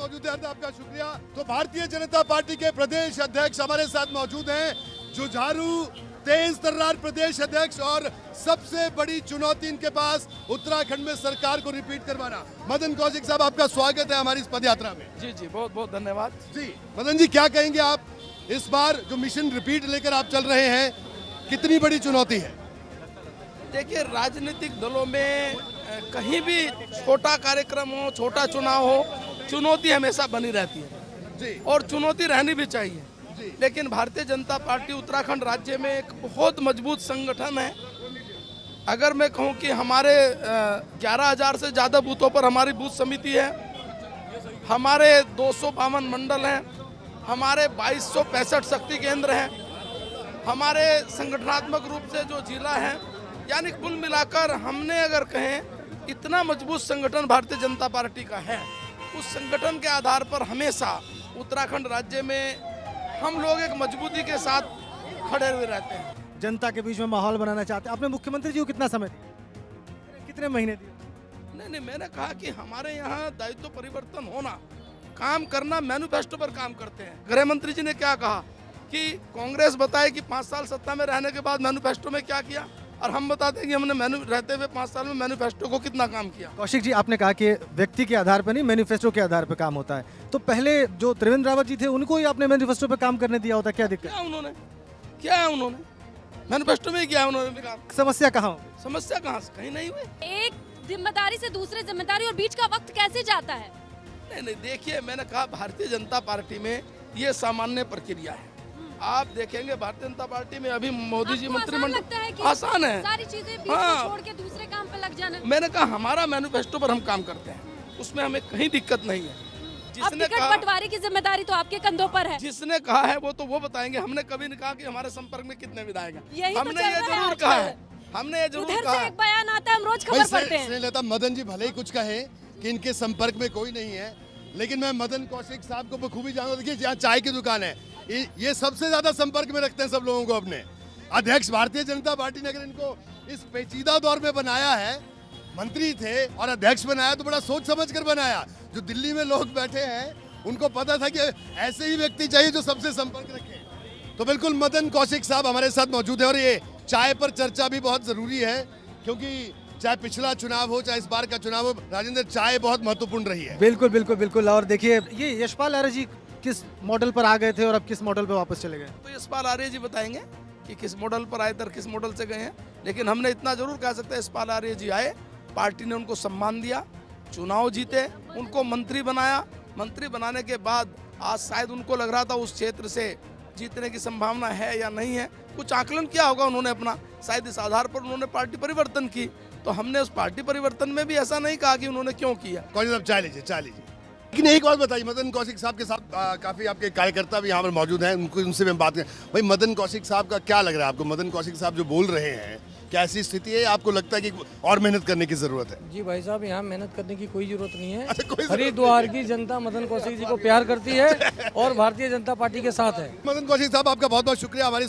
मौजूद है, आपका शुक्रिया। तो भारतीय जनता पार्टी के प्रदेश अध्यक्ष हमारे साथ मौजूद हैं, जुझारू तेज तर्रार प्रदेश अध्यक्ष, और सबसे बड़ी चुनौती इनके पास उत्तराखंड में सरकार को रिपीट करवाना। मदन कौशिक साहब, आपका स्वागत है हमारी इस पदयात्रा में। जी जी, बहुत बहुत धन्यवाद जी। मदन जी, क्या कहेंगे आप, इस बार जो मिशन रिपीट लेकर आप चल रहे हैं, कितनी बड़ी चुनौती है? देखिए, राजनीतिक दलों में कहीं भी छोटा कार्यक्रम हो, छोटा चुनाव हो, चुनौती हमेशा बनी रहती है जी, और चुनौती रहनी भी चाहिए। जी। लेकिन भारतीय जनता पार्टी उत्तराखंड राज्य में एक बहुत मजबूत संगठन है। अगर मैं कहूं कि हमारे 11,000 से ज़्यादा बूथों पर हमारी बूथ समिति है, हमारे 252 मंडल हैं, हमारे 2265 शक्ति केंद्र हैं, हमारे संगठनात्मक रूप से जो जिला है, यानी कुल मिलाकर हमने अगर कहें इतना मजबूत संगठन भारतीय जनता पार्टी का है। उस संगठन के आधार पर हमेशा उत्तराखंड राज्य में हम लोग एक मजबूती के साथ खड़े हुए रहते हैं। जनता के बीच में माहौल बनाना चाहते हैं। आपने मुख्यमंत्री जी को कितना समय दिया, कितने महीने दिए? नहीं, मैंने कहा कि हमारे यहाँ दायित्व परिवर्तन होना, काम करना, मैनिफेस्टो पर काम करते हैं। गृह मंत्री जी ने क्या कहा कि कांग्रेस बताए कि 5 साल सत्ता में रहने के बाद मैनिफेस्टो में क्या किया, और हम बताते हैं कि हमने रहते हुए 5 साल में मैनिफेस्टो को कितना काम किया। कौशिक जी, आपने कहा कि व्यक्ति के आधार पर नहीं, मैनिफेस्टो के आधार पर काम होता है। तो पहले जो त्रिवेंद्र रावत जी थे, उनको ही आपने मैनिफेस्टो पर काम करने दिया होता, क्या दिक्कत? क्या है उन्होंने मैनिफेस्टो में किया उन्होंने भी काम। समस्या कहाँ हो? समस्या कहाँ से, कहीं नहीं हुई। एक जिम्मेदारी से दूसरे जिम्मेदारी और बीच का वक्त कैसे जाता है? नहीं, देखिए, मैंने कहा भारतीय जनता पार्टी में ये सामान्य प्रक्रिया है। आप देखेंगे भारतीय जनता पार्टी में अभी मोदी जी मंत्रिमंडल आसान है, सारी चीजें बीच हाँ, में छोड़ के दूसरे काम पे लग जाना। मैंने कहा हमारा मैनिफेस्टो पर हम काम करते हैं, उसमें हमें कहीं दिक्कत नहीं है। अब टिकट बंटवारे की जिम्मेदारी तो आपके कंधों पर है। जिसने कहा है वो तो वो बताएंगे। हमने कभी नहीं कहा कि हमारे संपर्क में कितने विधायक हैं। तो हमने ये जरूर कहा है, हमने ये जरूर कहा है। एक बयान आता है, हम रोज खबर पढ़ते हैं। लेता मदन जी भले ही कुछ कहे कि इनके संपर्क में कोई नहीं है, लेकिन मैं मदन कौशिक साहब को बखूबी जानता हूं। देखिए, यहाँ चाय की दुकान है, ये सबसे ज्यादा संपर्क में रखते हैं सब लोगों को अपने। अध्यक्ष भारतीय जनता पार्टी ने अगर इनको इस पेचीदा दौर में बनाया है, मंत्री थे और अध्यक्ष बनाया, तो बड़ा सोच समझ कर बनाया। जो दिल्ली में लोग बैठे हैं, उनको पता था कि ऐसे ही व्यक्ति चाहिए जो सबसे संपर्क रखे। तो बिल्कुल मदन कौशिक साहब हमारे साथ मौजूद है, और ये चाय पर चर्चा भी बहुत जरूरी है, क्योंकि चाहे पिछला चुनाव हो, चाहे इस बार का चुनाव हो, राजेंद्र, चाय बहुत महत्वपूर्ण रही है। बिल्कुल बिल्कुल बिल्कुल। और देखिए, ये यशपाल आर्य जी किस मॉडल पर आ गए थे और अब किस मॉडल पर वापस चले गए? तो यशपाल आर्य जी बताएंगे कि किस मॉडल पर आए थे, किस मॉडल से गए हैं। लेकिन हमने इतना जरूर कह सकते हैं, यशपाल आर्य जी आए, पार्टी ने उनको सम्मान दिया, चुनाव जीते, उनको मंत्री बनाया। मंत्री बनाने के बाद आज शायद उनको लग रहा था उस क्षेत्र से जीतने की संभावना है या नहीं है। कुछ आकलन किया होगा उन्होंने अपना, शायद इस आधार पर उन्होंने पार्टी परिवर्तन की। तो हमने उस पार्टी परिवर्तन में भी ऐसा नहीं कहा कि उन्होंने क्यों किया। कौशिक साहब, चाय लीजिए। लेकिन एक बात बताइए, मदन कौशिक साहब के साथ काफी आपके कार्यकर्ता भी यहाँ पर मौजूद हैं, उनसे भी हम बात करें। भाई, मदन कौशिक साहब का क्या लग रहा है आपको? मदन कौशिक साहब जो बोल रहे हैं, क्या ऐसी स्थिति है, आपको लगता है कि और मेहनत करने की जरूरत है? जी भाई साहब, यहाँ मेहनत करने की कोई जरूरत नहीं है। अच्छा, कोई हरिद्वार की जनता मदन कौशिक जी को प्यार करती है और भारतीय जनता पार्टी के साथ है। मदन कौशिक साहब, आपका बहुत बहुत शुक्रिया हमारी